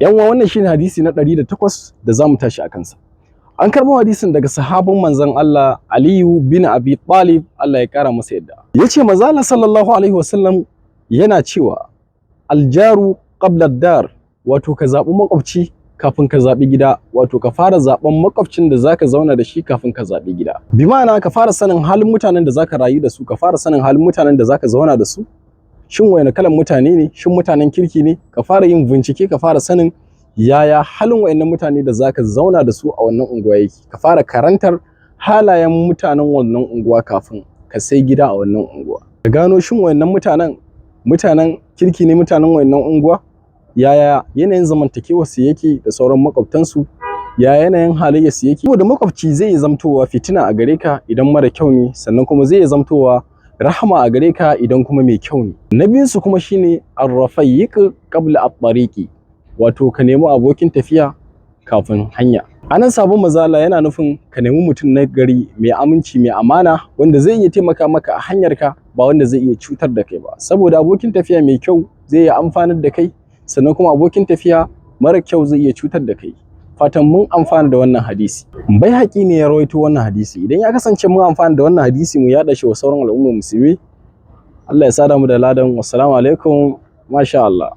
yan uwa, wannan shine hadisi na 108 da zamu tashi akan sa. An karbo hadisin daga sahabin manzon Allah Aliyu bin Abi Talib, Allah ya kara masa yadda. Yace manzo Allah sallallahu alaihi wasallam yana cewa aljaru qabla ad-dar, wato ka zabi makwabci kafin ka zabi gida, wato ka fara zaben makwabcin da zaka zauna da shi kafin ka zabi gida. Bi ma'ana ka fara sanin halin mutanen da zaka rayu da su, ka fara sanin halin mutanen da zaka zauna da su. Shin wani kalan mutane ne? Shin mutanen kirki ne? Ka fara yin bincike, ka fara sanin yaya halin wayannan mutane da zaka zauna da su a wannan unguwa yake. Ka fara karantar halayen mutanen wannan unguwa kafin ka sai gida a wannan unguwa. Ka gano shin wayannan mutanen kirki ne, mutanen wayannan unguwa? Yaya yanayin zamantakewa su yake da sauran makwabtansu? Ya yanayin halayyar su yake? Saboda makwabci zai zamtowa fitina a gare ka idan mara kyau ne, sannan kuma zai zamtowa rahama a gare ka idan kuma mai kyau ne. Na biyun su kuma shine ar-rafiq qabla at-tariqi, wato ka nemi abokin tafiya kafin hanya. Anan sabon mazala yana nufin ka nemi mutum na gari, mai aminci, mai amana, wanda zai iya taimaka maka a hanyarka, ba wanda zai iya cutar da kai ba. Saboda abokin tafiya mai kyau zai iya amfanar da kai, sannan kuma abokin tafiya mara kyau zai iya cutar da kai. Fatan mun amfana da wannan hadisi. Baihaqi ne ya rawaito wannan hadisi. Idan ya kasance mun amfana da wannan hadisi, mu yada shi wa sauran al'ummar musulmi. Allah ya sada mu da ladan. Wassalamu alaikum. Masha Allah.